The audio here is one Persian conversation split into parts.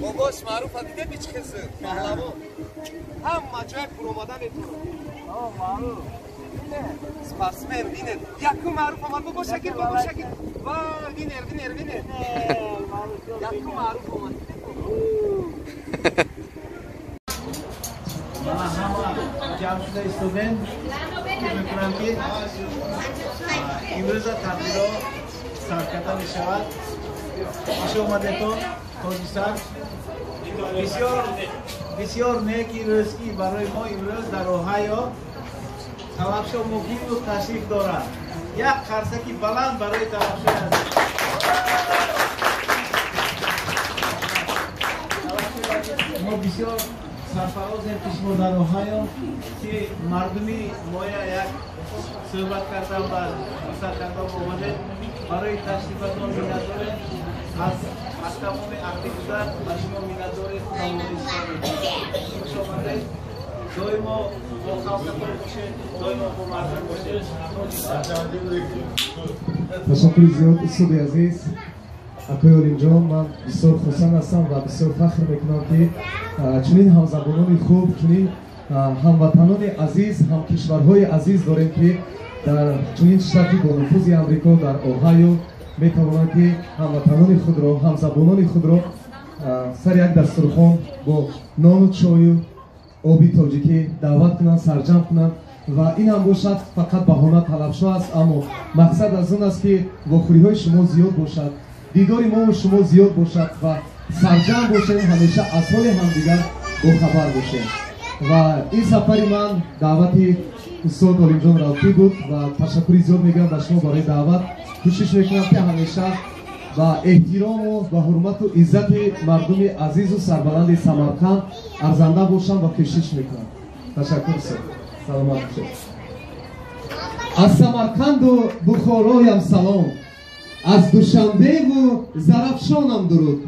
Baboş maruf adide bir çıkırsın. Pahlavu. Hem acayip promadan ediyor. Tamam maruf. Sparsmen biner. Yakın maruf ama baboş akil baboş akil. Vaa biner. Yakın maruf ama. Jamshida student میکنم که امروز تبدیل رو سرکتا می شود خوش اومدتون تاجیکستان بسیار نیکی روزی برای ما امروز در اوهایو طلبشو مقیم و تشریف دارد یک قرصکی بلند برای طلبشو است ما بسیار سرفراز پیشمو در اوهایو که مردمی مایا یک صحبت کردم و مصر کردم اومده برای تشریفتون مینت داره از تمام عقلی بودن و شما مینت داره تمام خوش آمده دایما با خلقتون باشه دایما با مردم باشه تشکر زیاد استاد عزیز اکوی اولینجان من بسیار خوشحال هستم و بسیار فخر میکنم که چنین همزبانان خوب چنین هموطنان عزیز همکشورهای عزیز داریم که در چنین شتاتی با نفوذ امریکا در اوهایو میتوانند که هموطنان خود را همزبانان خود را سر یک دسترخوان با نان و چای و آبی تاجیکی دعوت کنند سرجم کنند و این هم باشد فقط بهانه طلبشو است اما مقصد از اون است که واخوری های شما زیاد باشد دیدار ما و شما زیاد باشد و سرجم باشیم همیشه از حال همدیگر با خبر باشیم و این سفر من دعوتی استاد علیمجان رافی بود و تشکری زیاد میگم به شما برای دعوت کوشش میکنم که همیشه با احترام و با حرمت و عزت مردم عزیز و سربلند سمرقند ارزنده باشم و کوشش میکنم تشکر سلامت باشید از سمرقند و بخارایم سلام از دوشنبه و زرافشانم درود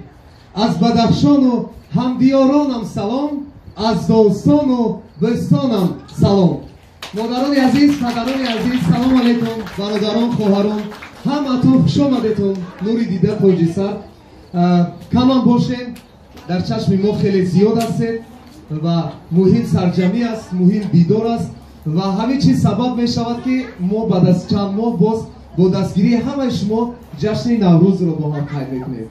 از بدخشان و همدیارانم سلام از داستان و بستانم سلام مادران عزیز پدران عزیز سلام علیکم برادران خواهران همتون خوش آمدید نوری دیده پاجی سر کمان باشین در چشم ما خیلی زیاد هستید و مهم سرجمی است مهم دیدار است و همه چیز سبب می شود که ما بعد از چند ماه باز با دستگیری همه شما جشن نوروز رو با هم قید میکنیم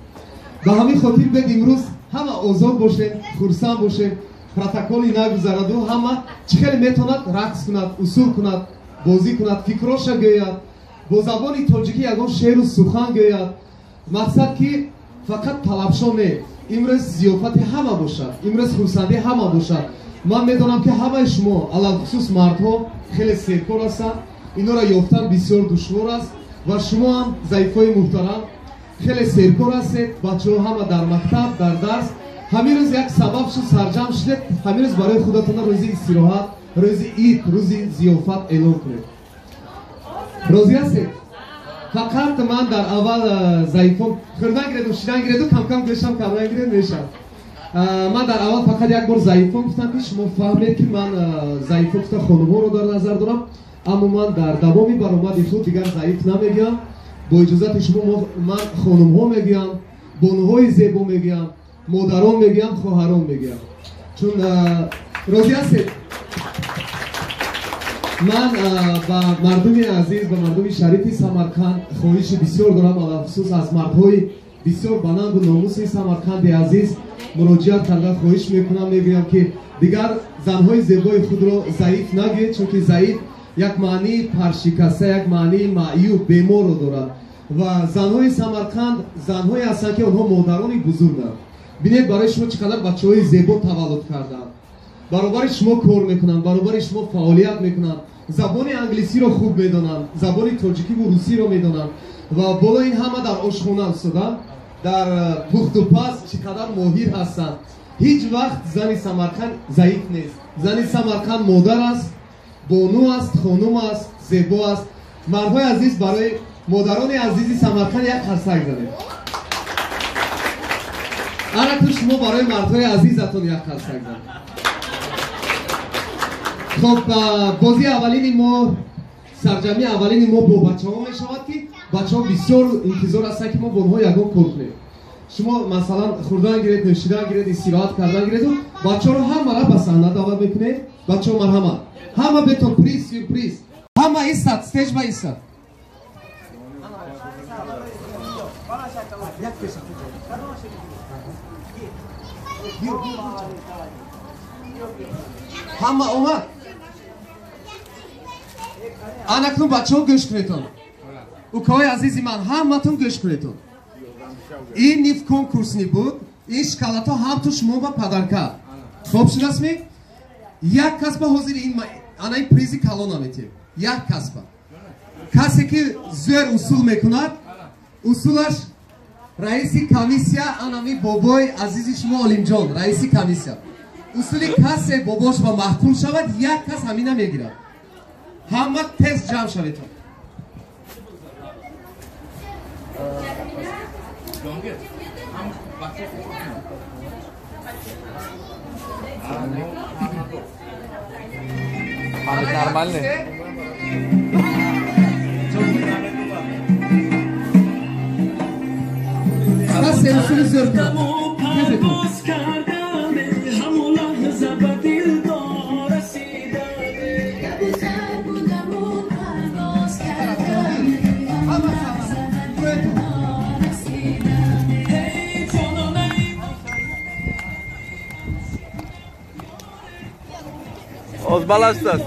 به همین خاطر بید امروز همه آزاد باشین خرسند باشین پروتکلی نگذرد و همه چخیلی میتوند رقص کند اصول کند بازی کند فکراش گوید با زبان تاجیکی یگان شعر و سخن گوید مقصد که فقط طلبشو نه امروز ضیافت همه باشد امروز خرسندی همه باشد من میدانم که همه شما علل خصوص مردها خیلی سیرکار هستند اینا را یافتن بسیار دشوار است و شما هم ضعیفای محترم خیلی سیرکار هستید بچه‌ها همه در مکتب در درس همین روز یک سبب شد سرجم شدید همین روز برای خودتون روزی استراحت روزی عید روزی ضیافت اعلام کنید راضی هستید فقط من در اول ضعیفم خوردن گیرد و شیدن گیرد و کم کم گشتم کمرنگ گیرد میشم من در اول فقط یک بار ضعیفم گفتم که شما فهمید که من ضعیف گفتم خانم‌ها رو در نظر دارم اما من در دوامی برآمد خود دیگر ضعیف نمیگم با اجازت شما من خانم‌ها میگم بانوهای زیبا میگم مادران میگم خواهران میگم چون راضی هستید من با مردم عزیز با مردم شریف سمرقند خواهش بسیار دارم علاوه خصوص از مردهای بسیار بلند و ناموس سمرقند عزیز مراجعت کرده خواهش میکنم میگم که دیگر زنهای زیبای خود را ضعیف نگید چون که ضعیف یک معنی پرشکسته یک معنی معیوب بیمار رو دارد و زنهای سمرقند زنهایی هستند که آنها مادرانی بزرگند بینید برای شما چقدر بچه‌های زیبا تولد کردند برابر شما کار میکنند برابر شما فعالیت میکنند زبان انگلیسی رو خوب میدانند زبان تاجیکی و روسی رو میدانند و بالا این همه در آشخانه استادند در پخت و پز چقدر ماهر هستند هیچ وقت زن سمرقند ضعیف نیست زن سمرقند مادر است بانو است خانم است زیبا است مردهای عزیز برای مادران عزیزی سمرقند یک خرسک زنید. انا تو شما برای مردهای عزیزتون یک خرسک زنید. خب بازی اولین ما سرجمی اولین ما با بچه ها می شود که بچه ها بسیار انتظار هستند که ما با اونها یکم کار کنیم. شما مثلا خوردن گیرید، نوشیدن گیرید، استراحت کردن گیرید و بچه ها رو همه را به صحنه دعوت میکنید. بچه ها مرحمت همه به تو پریز سورپریز همه ایستاد استیج با ایستاد. همه اومد. اکنون بچه ها گوش کنیدون. اوکای عزیزی من همه تون گوش کنیدون. این نیف کنکورس نی بود. این شکلات ها هم تو شما با پدرکا. خوب شناس می؟ یک کس با حضور این پریزی کلون آمیتی. یک کس با. کسی که زور اصول میکند اصولش رئیسی کمیسیا انامی بابای عزیزی شما علیم جان رئیسی کمیسیا اصولی کسی باباش با محکوم شود یک کس همینه میگیرد. همه تست جمع شوید. Normalne. کسی اصولی زور کنم. Ozbalastas.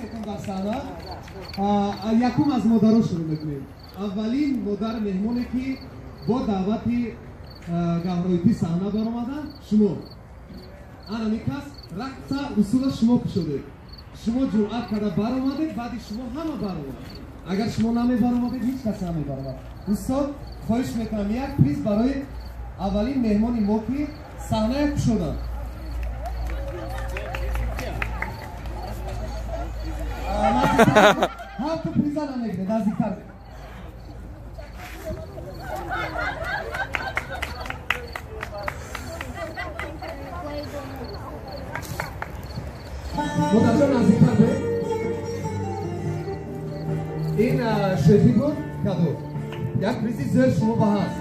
секунд дар саҳна. Якум аз модаро шурӯъ мекунем. Аввалин модар меҳмоне ки бо даъвати гавроитӣ саҳна баромаданд, шумо анами кас рақса усула шумо кушодед. Шумо ҷуръат карда баромадед, баъди шумо ҳама баромад. Агар шумо намебаромадед, ҳеҷ кас намебаромад. Устод хоҳиш мекунам як приз барои аввалин меҳмони мо ки саҳнае кушоданд. ҳафта приза намегиред, наздиктар бед. модарҷон наздиктар бед. ин шефӣ буд кадо. як призи зер шумо ба ҳаст.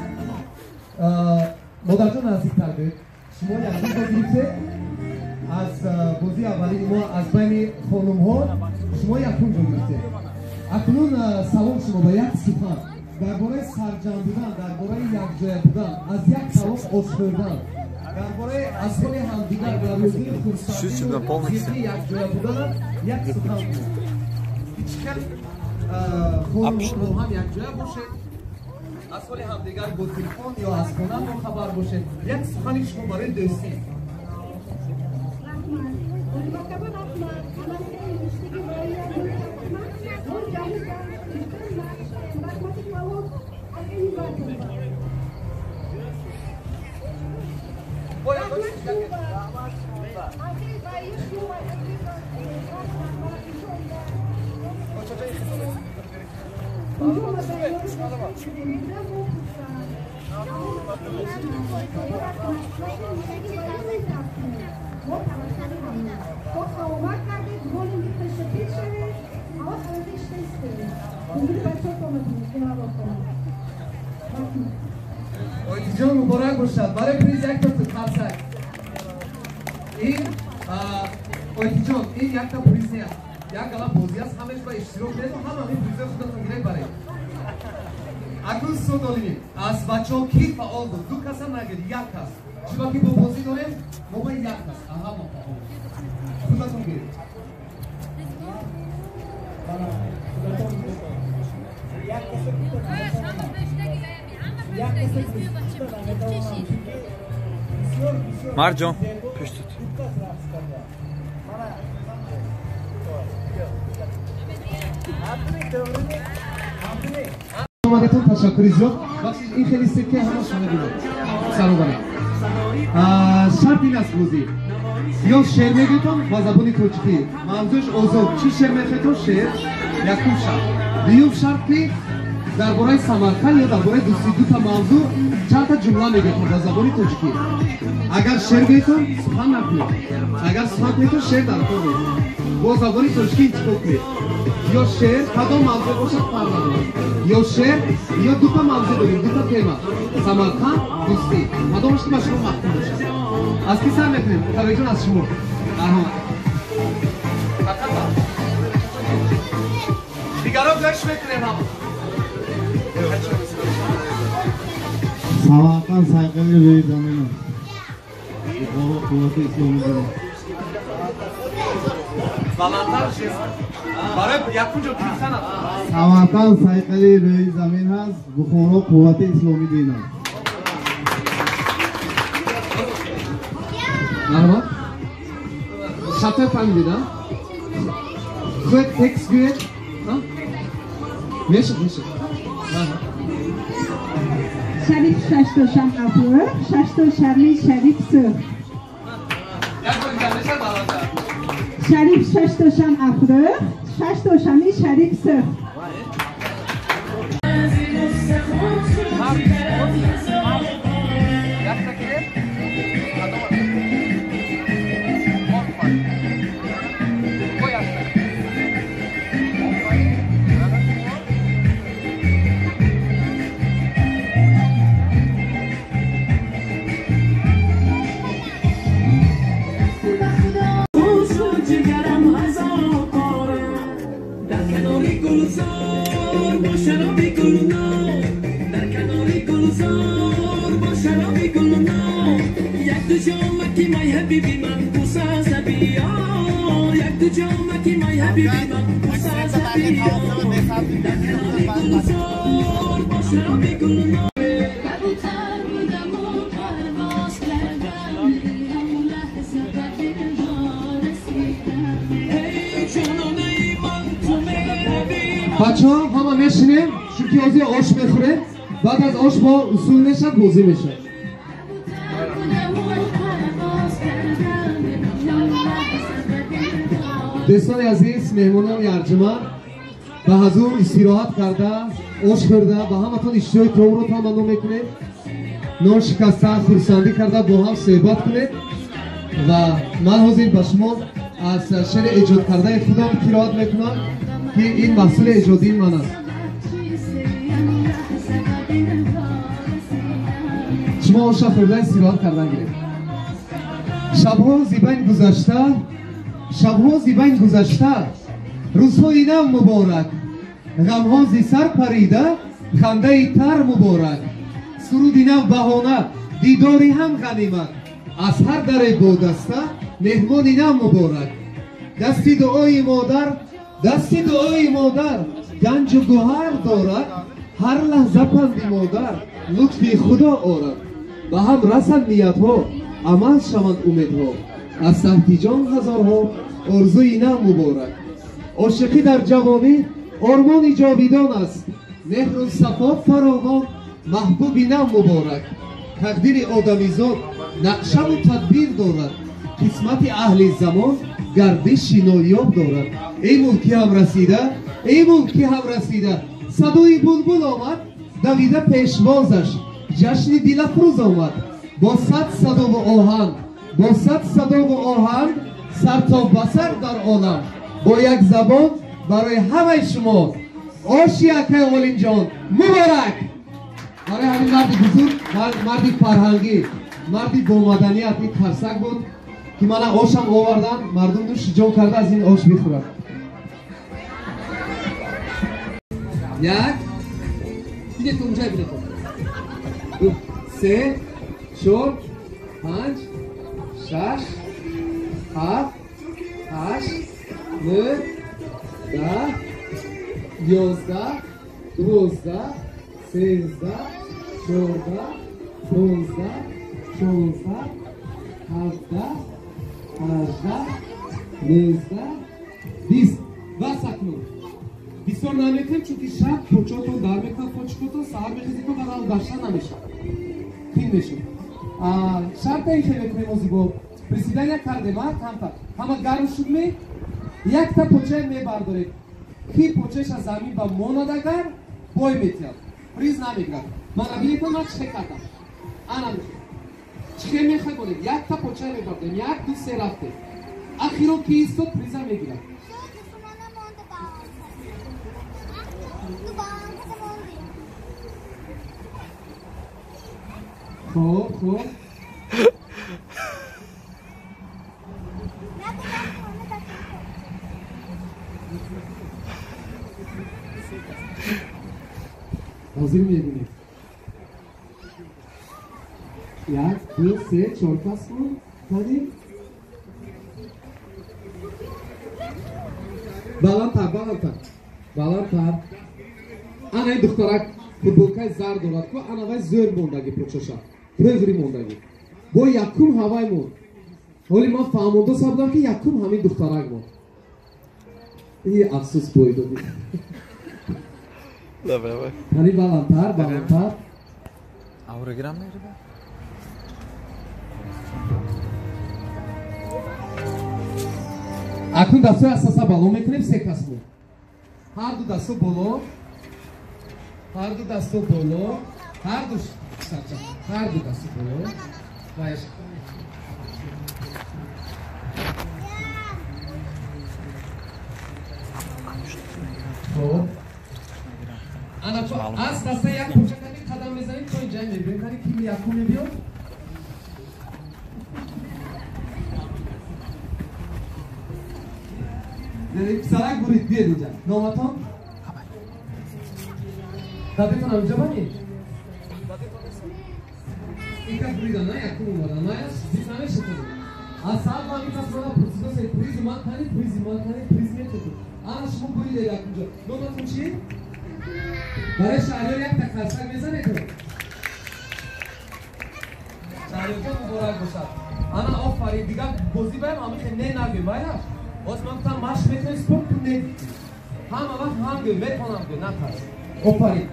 модарҷон наздиктар бед. шумо як призо гирифтед аз бозии аввалини мо аз байни хонумҳо шумо якумҷо гирифтед. акнун салом шумо ба як сухан дар бораи сарҷам будан, дар бораи якҷоя будан, аз як салом ошхӯрдан, дар бораи асбоби ҳамдигар дар ёзии хурсандии якҷоя будан як сухан буд. ҳичкас хонумҳо бо ҳам якҷоя бошед, аз ҳоли ҳамдигар бо телефон ё аз хона бохабар бошед. як сухани шумо барои дӯстӣ. Oytijon muborak bo'lsin. Baribir priz yakta qarsak. In Oytijon, in yakta prizni. Yak gala boziyas hamesh ba ishtirok dedu, hamma prizni xudodan giray baray. Akun sud olim. Az bachcho ki faol bud. Du kasa nagir, yak kas. Shiba ki bo bozi dorem, mo ba yak kas. Aha mo faol. Xudodan giray. Marjon, püş tut. اومدتون تشکری زیاد. بخشید این خیلی سکه همه شما دیدید. سلام علیکم. شرط این است بازی. یا شعر میگیتون با زبان ترکی. موضوعش آزاد. چی شعر میخوایتون؟ شعر یکم شرط. دیوم شرط که درباره سمرقند یا درباره دو تا موضوع چند تا جمله میگیتون با زبان ترکی. اگر شعر میگیتون سخن نکنید. اگر سخن میگیتون شعر در کنید. با زبان ترکی انتخاب کنید. یا شعر کدام موضوع باشد فرق نداره. یا شعر یا دو تا موضوع داریم، دو تا تما. سمرقند، دوستی. کدامش که شما مخدوم باشد. از کی سر میکنیم؟ توجه از شما. مرحمت. دیگران گوش میکنیم هم. Samarqand sayqili ro'y zamini. Buxoro quvvati islomi dini. Balandar şey. Barib yakınca kimsen at. Samarqand sayqili ro'y zamin hast. Buxoro quvvati islomi dini. Merhaba. Şartlar family da. Quick text good. Ha? Meşhur. Şerif Şaştoşan Afur, Şaştoşanlı Şerif Sır. Şerif Şaştoşan Afur, Şaştoşanlı Şerif Sır. My happy بچه ها همه میشینیم چونکه آزی آش میخوریم بعد از آش با اصول میشن بازی میشن دوستان عزیز مهمونان ارجمند به حضور استراحت کرده آش خورده به همتون اشتراک رو تمنا میکنید نان شکسته خورسندی کرده با هم صحبت کنید و من حاضر به شما از شعر ایجاد کرده خودم قرائت میکنم که این محصول ایجادی من است شما آش خورده استراحت کردن گیرید شبها زیبین گذشته شبها زیبین گذشته روزهای نو مبارک غمها زی سر پریده خنده تر مبارک سرودی نو بهانه دیداری هم غنیمت از هر در بودسته مهمانی نو مبارک دستی دعای مادر گنج و گوهر دارد هر لحظه پندی مادر لطفی خدا آرد به هم رسند نیتها عمل شوند امیدها از تحتی جان هزارها آرزوی نو مبارک عاشقی در جوانی آرمانی جاویدان است مهر و صفا فراوان محبوبی نو مبارک تقدیر آدمیزاد نقشه و تدبیر دارد قسمت اهل زمان گردشی نایاب دارد ای ملکی هم رسیده صدای بلبل آمد دویده پیشوازش جشن دل افروز آمد با صد صدا و آهنگ سر تا بسر در عالم با یک زبان برای همه شما آشی اکه اولین جان مبارک برای همین مردی بزرگ مردی فرهنگی مردی با مدنیت این ترسک بود که من آشم آوردن مردم رو شجاع کرده از این آش بخورن یک بیده اونجای بیده دو سه چهار پنج شش هفت هشت نه ده یازده دوازده سیزده چهارده پانزده شانزده هفده هجده نوزده بیست و سکنون بسیار نمیکنیم چونکه شب پوچاتون در میکنم پوچکتون سهر میخیزیتون برای داشته نمیشه تیم میشه شرط این که میکنیم از با رسیدن یک کردیم کمتر همه گرم شد می یک تا پوچه میبردارید کی پوچهش از زمین با ماند اگر بای میتید پریز نمیگرد من بینید من چه کردم انا چه میخوای کنید یک تا پوچه میبردیم یک دو سه رفته اخیرو کی ایستو پریز میگیرد خوب حاضر میدونید یک دو سه چهار پس کن کنید بلندتر انا این دخترک فوتبولکای زر دارد که انا وای زور موندگی پروچشا پروزری موندگی با یکم هوای موند ولی من فهمونده سابدم که یکم همین دخترک موند این افسوس بایدو دید یعنی بلندتر آوره گرم میره اکنون دستو اساسا بالا میکنیم سه کس مون هر دو دستو بالا هر دو دستو بالا هر دو دستو بالا باید خب انا تو از دسته یک پوچه کنی قدم بزنیم تو اینجا میبینیم کنی که یکو میبیاد پسرک برید بیاد اینجا نامتان دادتان همینجا بانید این که بریدن نه یکو اومدن نه زیست نمیشه کنید از ساعت باید کس مانا پرسیدو سید پریز ایمان کنید پریز میتونید Ana şunu buyur yakınca. Nomatun çi? Barış şahriyor yak da karsak mezane kır. Şahriyor çok boray boşar. Ana aferin diga bozi bayım ama ne nagı bayım. Osman tam marş metro spor ne? Ham ama ham gö met falan gö ne kar. Aferin.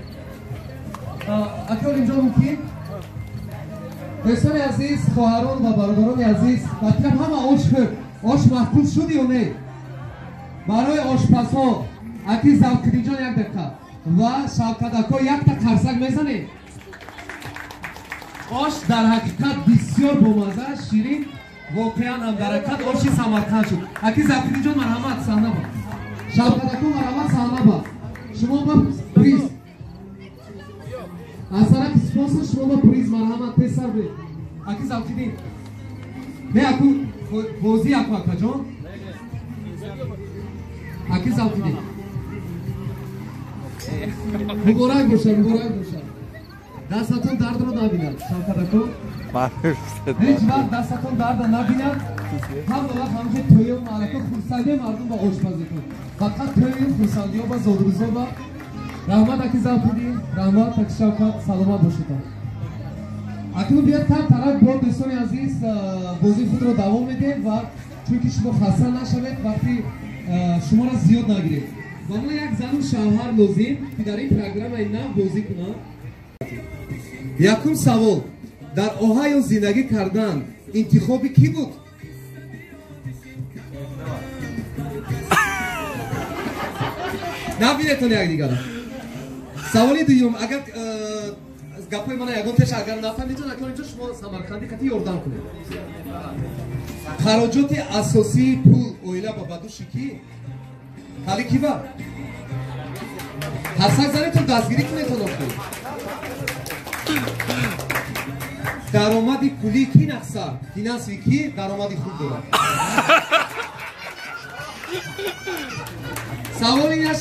Akıl ince ki دوستان عزیز خواهران و برادران عزیز مطلب همه آش محفوظ شد یا نه برای آشپزها اکی زوکری جان یک دقیقه و شوکدکا یک تا قرصک میزنه آش در حقیقت بسیار بامزه شیرین واقعا هم در حقیقت آشی سمرقند شد اکی زوکری جان مرحمت صحنه با شوکدکا مرحمت صحنه با شما با پریز اصلا که سپانسر شما با پریز مرحمت پسر به اکی زوکیدین نه اکو بوزی اکو اکا جان اکی زوکیدین مبارک باشن دستتون درد رو نبینن شوکدکو هیچ وقت دستتون درد نبینن هم وقت همچه توی و معرکه خورسندی مردم با آشپزی کن فقط توی خورسندی ها با زادروزا با رحمت اکی زوکیدین رحمت اکی شوکت سلامت باشید اکنون بیاد تر طرف با دوستان عزیز بازی خود رو دوام میده و چون که شما خسته نشوید وقتی شما را زیاد نگیرید و ما یک زن و شوهر لازم که در این پروگرام اینا بازی کنن یکم سوال در اوهایو زندگی کردن انتخابی کی بود؟ نبینتون یک دیگر سوالی دویم اگر گپای من یگان تش اگر نفهمیدون اکنون اینجا شما سمرقندی خطی یردن کنید خراجات اساسی پول اویله با بدوشی کی؟ حالی کی با؟ حسک زنیتون دستگیری کنیتون افتید درآمدی پولی کی نقصر؟ فینانسی کی درآمدی خوب دارد سوال این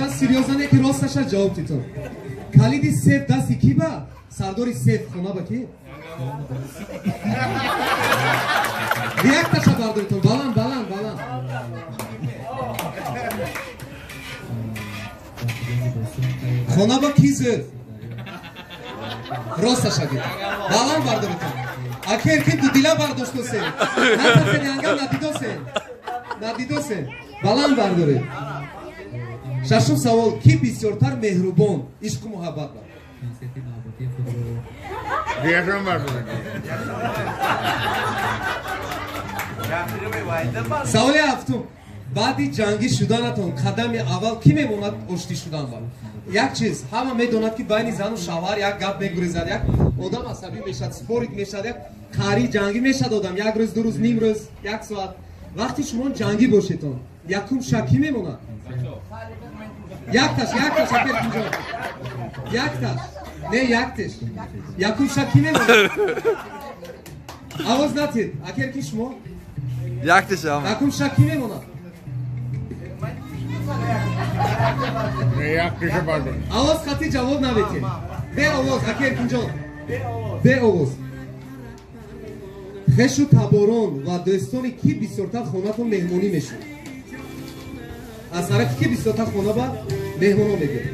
سریوزانه که راستش جواب تیتون کلیدی سیف دستی کی با؟ سرداری سیف خونه با کی؟ یک تشا برداریتون بلند خونه با کی زد؟ راستش اگید بلند برداریتون اکر که دو دیلا برداشتو سین نتا سین انگل ندیدو سین بلند بردارید ششم سوال کی بسیارتر مهربان عشق و محبت دارد؟ سوال هفتم بعدی جنگی شدنتون قدم اول کی میموند آشتی شدن با؟ یک چیز همه میدوند که بین زن و شوهر یک گپ میگریزد یک آدم عصبی میشد سپورت میشد یک کاری جنگی میشد آدم یک روز دو روز نیم روز یک ساعت وقتی شما جنگی باشیدون یکم شکی میموند یک تاش اگر اینجا یک تاش نه یک تاش یکم شکی میموند آواز نتید اگر کی شما یک تاش یکم شکی میموند آواز خطی جواب نبیتید به آواز اگر اینجا به آواز خش و تباران و دوستانی کی بسیارتر خونه‌تون مهمانی میشون از طرف کی بسیارتر خونه با مهمانو میگه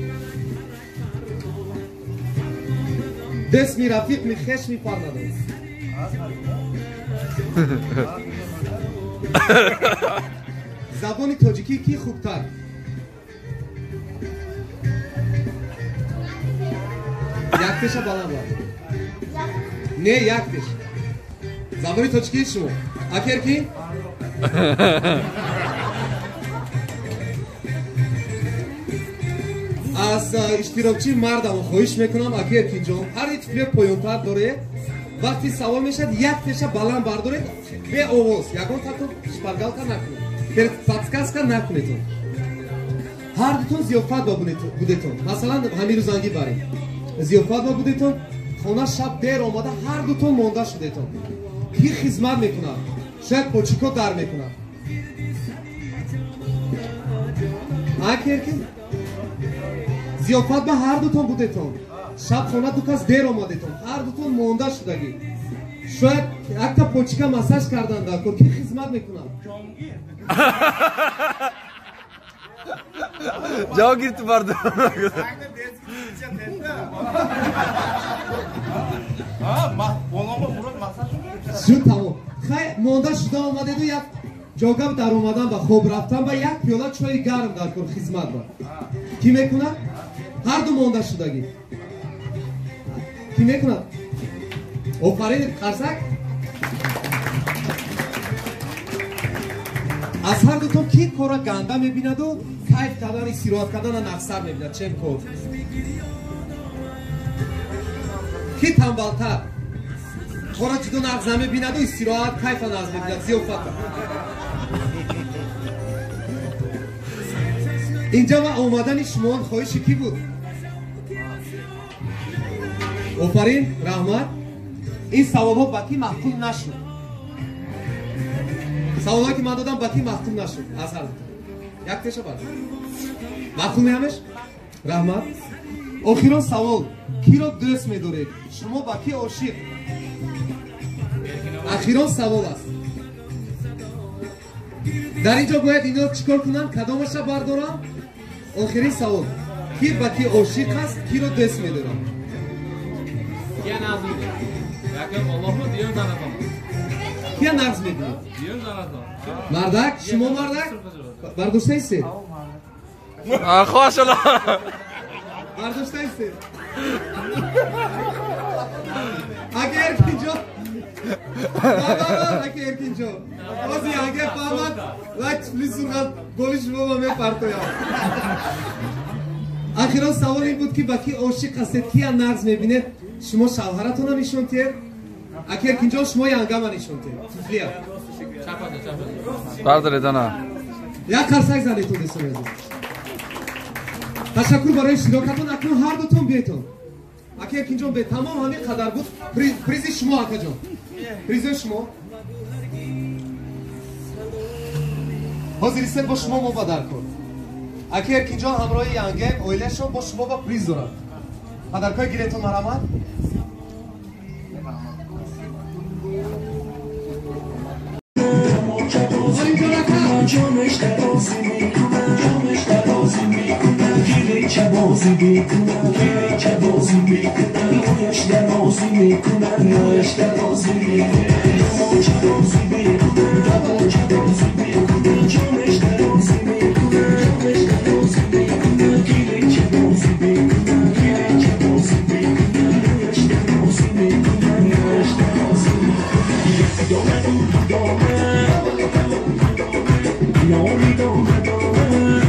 دست می رفیق می خش می پر نداره زبان تاجیکی کی خوبتر یک تشه بالا باید نه یک تشه زبانی تاجیکی شما اکر کی؟ از اشتراکچی مردم خواهش میکنم اگر که اینجا هر یک فیلم پایانتر داره وقتی سوال میشد یک تشه بلند بردارید به آواز یکان تا شپرگلکا نکنید پادکست نکنید هر دوتون زیافت با بودیتون مثلا همین روزانگی بریم زیافت با بودیتون خونه شب دیر آمده هر دوتون مونده شدیتون کی خدمت میکنه شاید پوچیکو در میکنه اگر که زیافت به هر دوتون بودیتون شب خونه دو کس دیر آمدیتون هر دوتون مونده شدگی شاید یک تا پوچیکا مساج کردن در کن کی خدمت میکنه جاگیر تو برد شد تمام خیلی مانده شده آمده دو یک جاگم در اومدن و خوب رفتن و یک پیاله چای گرم در کن خدمت با کی میکنه؟ هر دو مانده شدگی کی میکنه؟ آفرین قرصک از هر دو تون کی کارا گنده میبیند و کیف کردن استراحت کردن نفسر میبیند چه کار؟ کی تنبالتر؟ کارا جدو نفسر میبیند و استراحت کیف نفس میبیند زیافت اینجا و آمدن شما خواهش کی بود؟ آفرین رحمت این ثواب ها باقی محکوم نشد ثواب که من دادم باقی محکوم نشد از هر یک تشه بر محکوم همش رحمت آخران سوال کی را دوست می‌دارید شما باقی عاشق آخران سوال است در اینجا باید اینا چیکار کنم کدامش را بردارم آخرین سوال کی باقی عاشق است کی را دوست می‌دارم کیا ناز میده یکم الله رو دیون زناتم کیا ناز میده دیون زناتم مردک شما مردک برداشته ایسته خوش الله برداشته ایسته اگر ارکینجا اگر ارکینجا بازی اگر فهمد لکس پلیسون گولی شما با می پرتویم آخران سوال این بود که باقی عاشق هستید کیا ناز میبینه شما شوهرتون رو نشون تیر اگر اینجا شما ینگم رو نشون تیر فیفلیا برداره دانا یک قرصک زنید تو دستون ازید تشکر برای شراکتون اکنون هر دوتون بیتون اگر اینجا به تمام همین قدر بود پریزی شما اکا جان پریزی شما حاضری سر با شما مبادر کن اگر اینجا همراه ینگم اویله شما با شما با پریز دارم قدرکای گیرتون مرامت جامش درازی میکنم جامش درازی میکنم گیری چه بازی میکنم گیری چه بازی میکنم نویش درازی میکنم نویش درازی میکنم جامش درازی میکنم جامش درازی میکنم جامش درازی میکنم جامش درازی میکنم گیری چه بازی میکنم گیری چه بازی میکنم نویش درازی میکنم نویش درازی میکنم دامه دامه نامی دامه دامه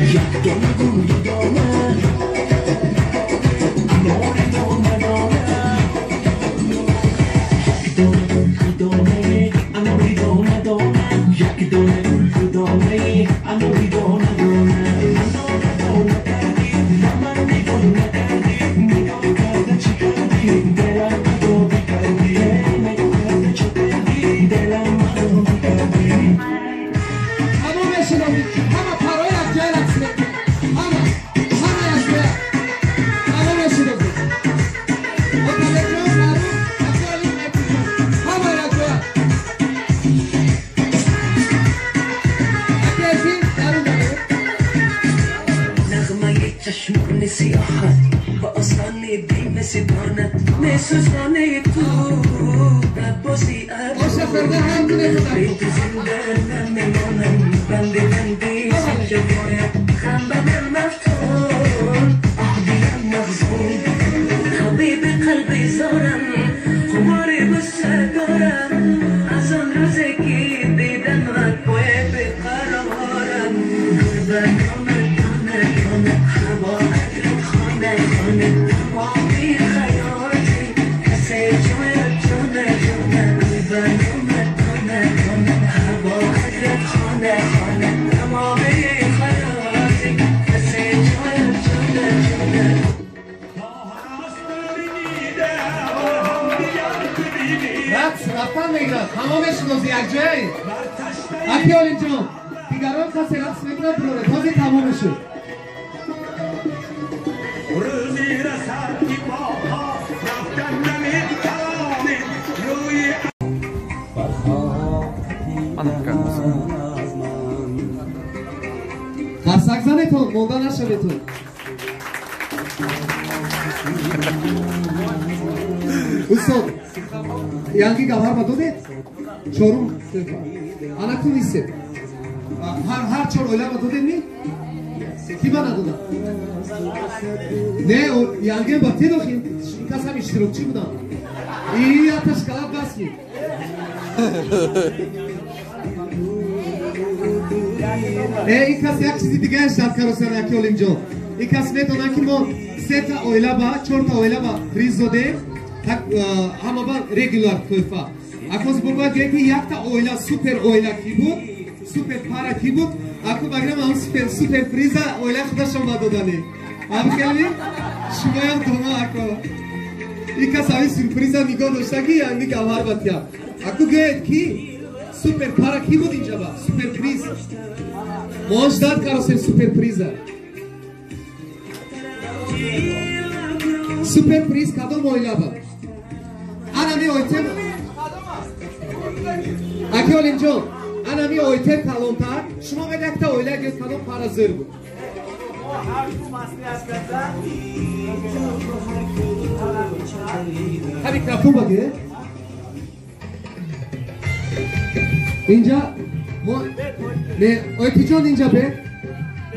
یک دامه گوی دامه نامی دامه دامه یک دامه گوی دامه نامی دامه دامه یک دامه گوی دامه نامی دامه دامه چشمان سیاحت با آسانی دل مسیبانت میسوزانی تو عباسی عباسی بیت زنده نمیمانم بندی بندی سنجوانه خنبم مفتون عهدیم مغزون حبیب قلبی زارم خماری بسر دارم از آن روزی که دیدم رکوه بقرارم گربه رفتن میگرد تمامش روزی یک جایی اکیال اینجا دیگران کسی رقص میگرد بروره تازی تمام شد روزی رسد که باها رفتن نمید کلامید روی Qarsak zanetun, molda nashavetun. Ustad, yangi gavhar ba dodet? Çorum. Anakun ise. Har çor öyle ba dodet mi? Kim anadılar? Ne o yangi batı dokhin? Kasam iştirokçu bu da. İyi ateş kalab basmi. İkas yak çizi diğer şarkı sana yaki olimco. İkas net ona ki mo seta oylaba, çorta oylaba prizode, ama ba regular koyfa. Akos baba geldi yakta oyla süper oyla kibut, süper para kibut. Aku bagram am süper priza oyla kıdaşım vadodani. Abi kelli, şumayam toma ako. İkas abi sürpriza nigo doştaki ya nik avar batya. Aku geldi ki süper para kibut injaba, süper priz. Moždat karo se super priza. Super priz kadom oylaba. Ana mi oytem. Aki olimco. Ana mi oytem kalontar. Şuma vedakta oyla göz kadom para zırbu. Tabi kapı bakı. İnca ne oytijon inca be.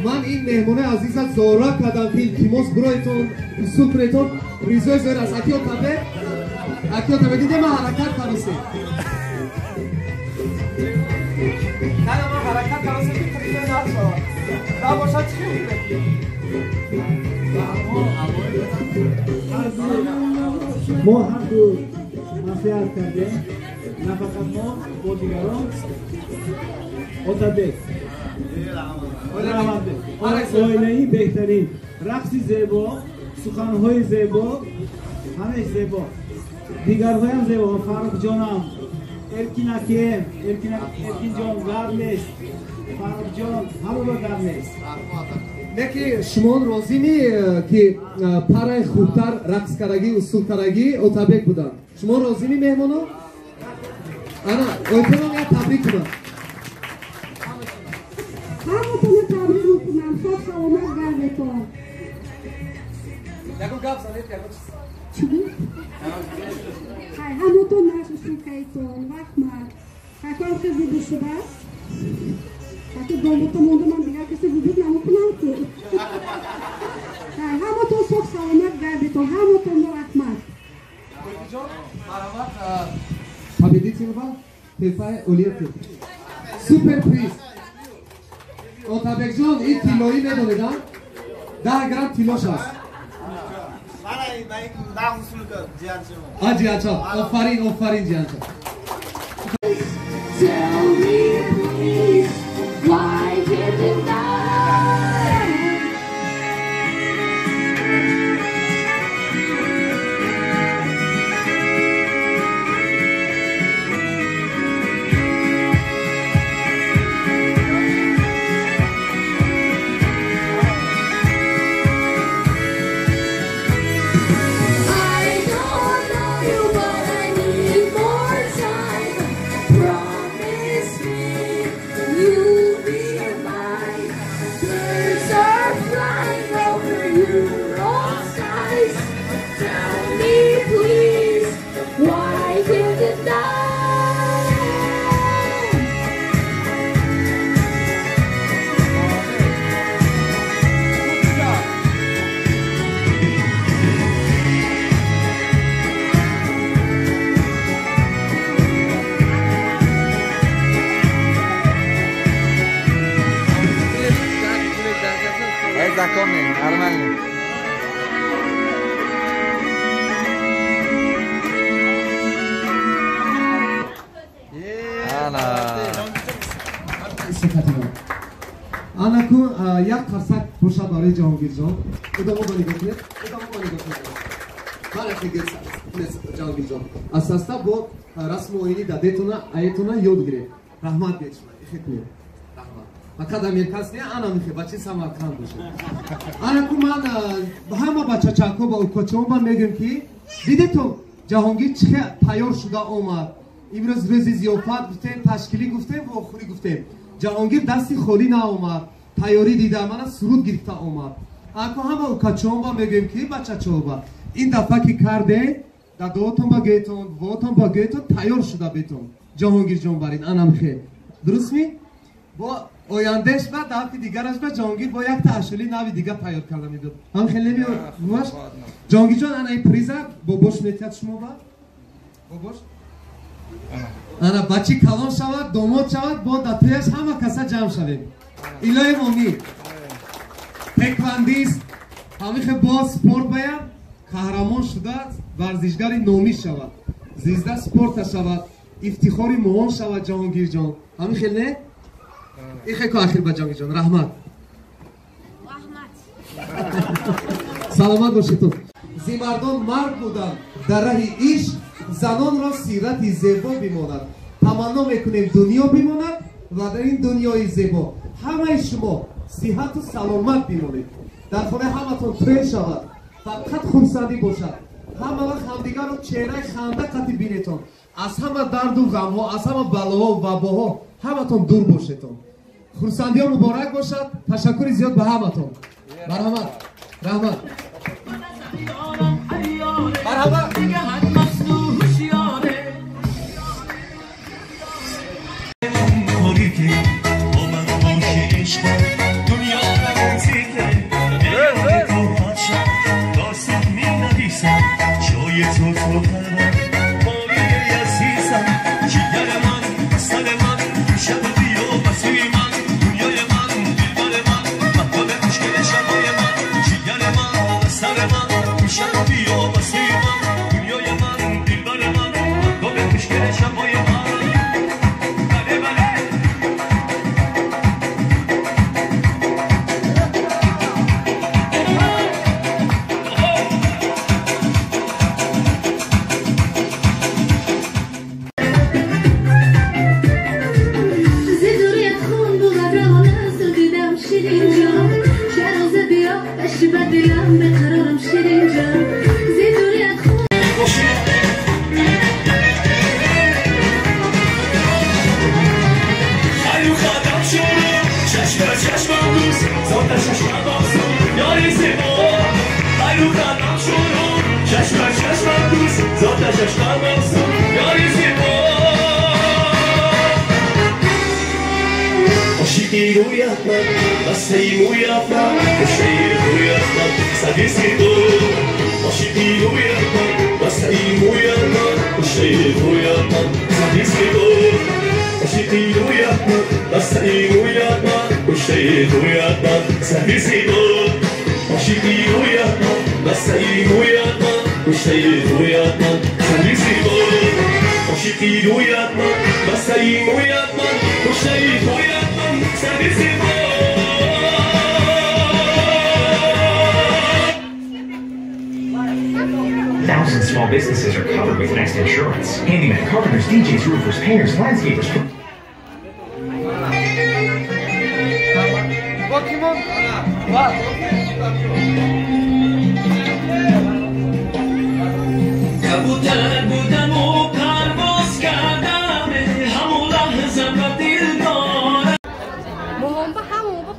Man in mehmone azizat zora kadam fil kimos broiton supreton rizoy zoras akio tabe dide ma harakat karose. Nada ma harakat karose ki trizoy naso. Daha boşa çıkıyor. ما هم تو نصیحت کردیم نه فقط ما با دیگران اتبک اویلهی بهترین رقصی زیبا سخنهای زیبا همه زیبا دیگرهای هم زیبا فرق جانم erkin hakem erkin جان garlist فرق جان همه با garlist Neki Shimon rozimi ki para khubtar raqs karagi usul karagi otabek budan. Shimon rozimi mehmono? Ana oytemam ya tabrik budan. Hamotunu tabrik mikunam. Sog' salomat gardetun. Yaku gap sanet yaku. Chigi? Hay hamotun nashushun kaytun. Rahmat. Hakon qizi bushida. Hatta dolbotomonda man diğer kese vücut namukunam ki. Hamotun sog' salomat gardetun. Hamotun rahmat. Oytijon maravat Победитель Tefay Oliyati. Super priz. Otabekjon ilk kiloyu ne doledan? 10 gram kilo şans. Ben usulü ciğerci. Cihancan. Aferin Cihancan. Tell me please, why didn't I? Zakonni, normalnie. Anaku yak qarsak boşa bari Jahongirjon. Udamo bani gotne. Baraka gelsa. Jahongirjon. Asasda bu rasm oyunu da detona ayetona yod gire. Rahmat geçme. Xetmi. Rahmat. Fakat Amerikas ne anamı bachi Samarkand boşu. Anaku man hama bacha chako ba ukochon ba megum ki dideto Jahongir chhe tayor shuda omad. İmroz rozi ziyofat guftem, tashkili guftem, okhuri guftem. Jahongir dasti kholi na omad. تیاری دیدم من سرود گرفته اومد اکو همه او کچون با میگیم که بچه چوبا این دفعه که کرده در دوتون با گیتون واتون با گیتون تیار شده بیتون جهانگیر جان برین انم خیر درست می؟ با آیندهش و دفعه دیگرش به جهانگیر با یک تحشلی نوی دیگر تیار کرده میدود هم خیلی نمیاد جهانگیر جان انا این پریزه با باش میتید شما با باش انا بچی کلان شود دوماد شود با دتویش همه کسا جمع شویم الهی امید تکواندیست همیشه با سپورت باید قهرمان شده ورزشگر نامی شود زیزده سپورت شود افتخاری مهان شود جهانگیر جان همین خیلی نه؟ این خیلی که آخر با جهانگیر جان رحمت سلامت باشید تو زیمردان مرد بودن در راه عشق زنان را سیرت زیبا بماند تمنا میکنیم دنیا بماند و در این دنیای زیبا همه شما صحت و سلامت بمانید در خانه همتون توی شود فقط خورسندی باشد همه وقت همدیگر رو چهره خنده قطعی بینیتون از همه درد و غم ها از همه بلاها و وباها همتون دور باشیتون خورسندی ها مبارک باشد تشکر زیاد به همتون مرحمت رحمت مرحبا Thousands of small businesses are covered with Next Insurance. Handyman, carpenters, DJs, roofers, painters, landscapers.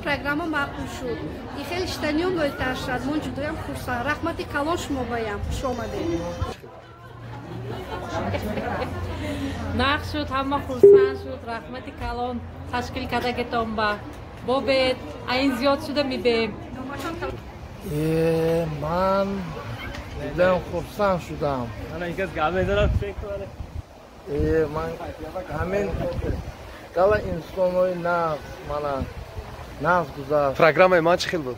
программа мақбул шуд. И хеле штаниён бойтар шуд. Мон ҷудоям хурсанд. Раҳмати калон шумо баям. Хуш омадед. нақ шуд, ҳама хурсанд шуд. Раҳмати калон ташкил кардагетон ба бобед. Айн зиёд шуда мебем. ман дилам хурсанд шудам. ман ҳамин кала инсонои нағз мана ناز گذاشت. پروگرام ما چی خیلی بود؟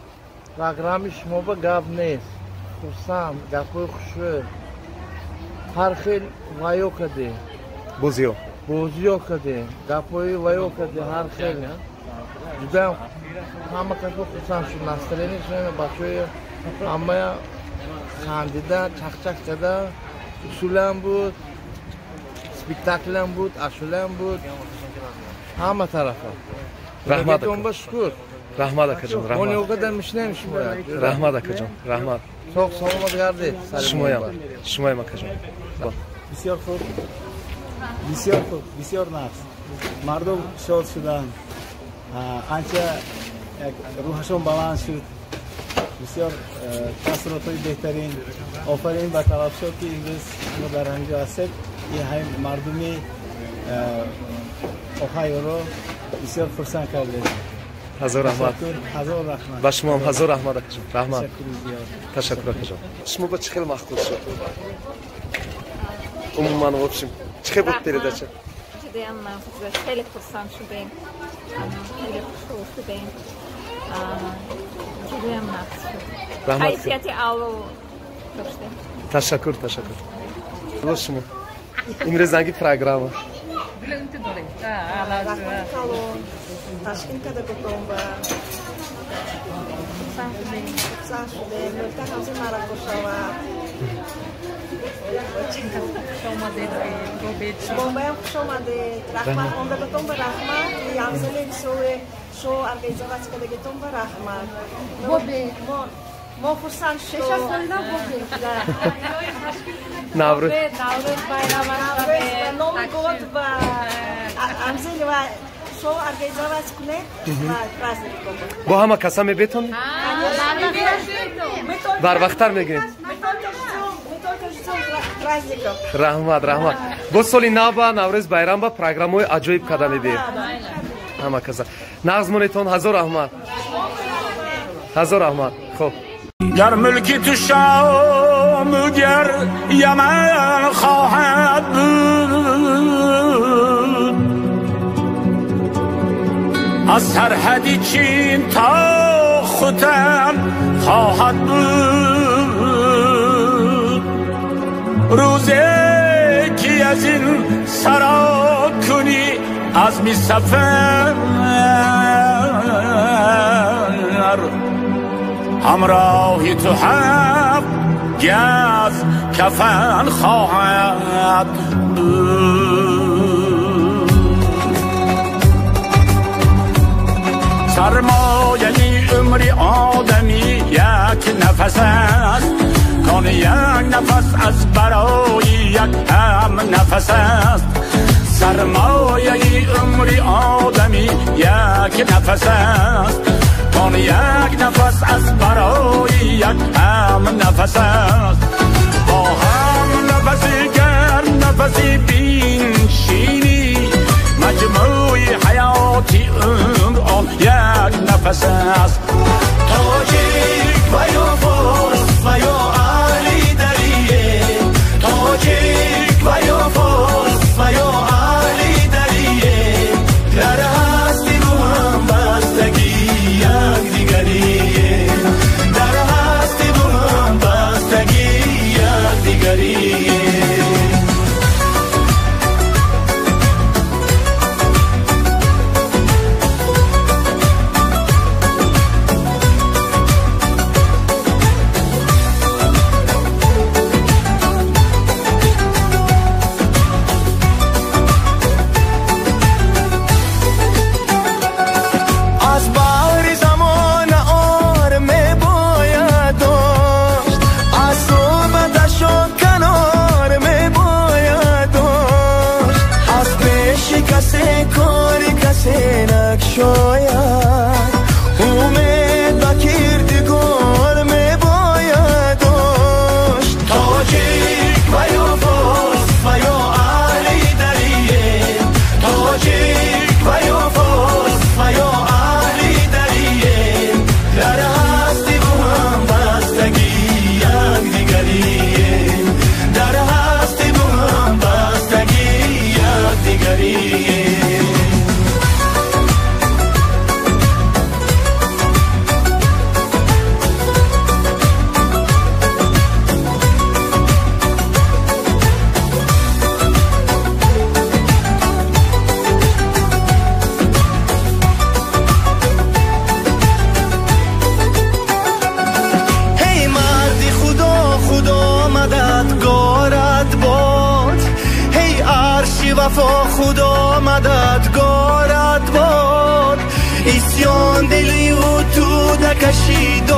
پروگرام شما با گپ نیست. خورسام گپای خوشه. هر خیل وایو کده. بوزیو کده. گپای وایو کده هر خیل. جدا همه کسی خورسام شد. نسترینی شدن بچه‌ی همه خندیده چخ کرده. اصولم بود. اسپکتاکلم بود. اشولم بود. همه طرفا. رحمت شکر رحمت اکجان رحمت اون اوقدر میشنم شما رحمت اکجان رحمت çok sağlamat geldi شمایم اکجان بسیار خوب بسیار خوب بسیار نفس مردم شاد شدن آنچه روحشون بلند شد. بسیار تاثیرات بهترین آفرین به تلاشات که امروز ما در همینجا هستیم. این همه مردمی اوهایو رو بسیار خرسند کرده. هزار رحمت. هزار رحمت. با شما هم هزار رحمت کشم. رحمت. تشکر کشم. شما با چه خیلی مخلوق شد. عموما وابشیم. چه خیلی بود پیرده چه؟ جدیم من خیلی خرسند شدیم. خیلی خوشحال شدیم. جدیم مخلوق. حیثیت اولو داشتیم. تشکر. با شما. امروز زنگی پروگرام. تشکیل کرده بودم و سخت شده ملتن همزی مرا کشاورد شما بایم خوش آمده رحمت آمده بودم به رحمت یمزل این شو ارگیزه وچه کده گتم به رحمت ما خرسند شد نوروز bayram نام گود و همزل و شو ارگیزه وچه کنه و پرازنیک کنه با همه کسا میبیتون؟ بر وقتر میگین؟ رحمت با سالی نو با نوروز bayram با پروگرام های عجایب کده میبین همه کسا نغز مونیتون هزار رحمت خب در ملکی تو شام گر یمن خواهد بود از سرحدی چین تا ختن خواهد بود روزی که از این سرا کنی از می سفر همراهی تو حق گز کفن خواهد بود سرمایه عمری آدمی یک نفس است کان یک نفس از برای یک هم نفس است سرمایه عمری آدمی یک نفس است کان یک نفس از برای یک هم نفس است با هم نفسی گرم نفسی بینشینی مجموعی حیاتی عمر آن یک نفس است تاجیک و یا فارس و یا علی دریه تاجیک و یا فارس و یا علی دریه در هستی رو هم بستگی یک دیگریه در هستی رو هم بستگی یک دیگریه شاید امید با کردگار می باید داشت تاجیک و یا فارس و یا علی دریه تاجیک و یا فارس و یا علی دریه در هستی با هم بستگی یک دیگریه در هستی با هم بستگی یک دیگریه وفا خدا مددگارت باد اسیان دلی و تو نکشید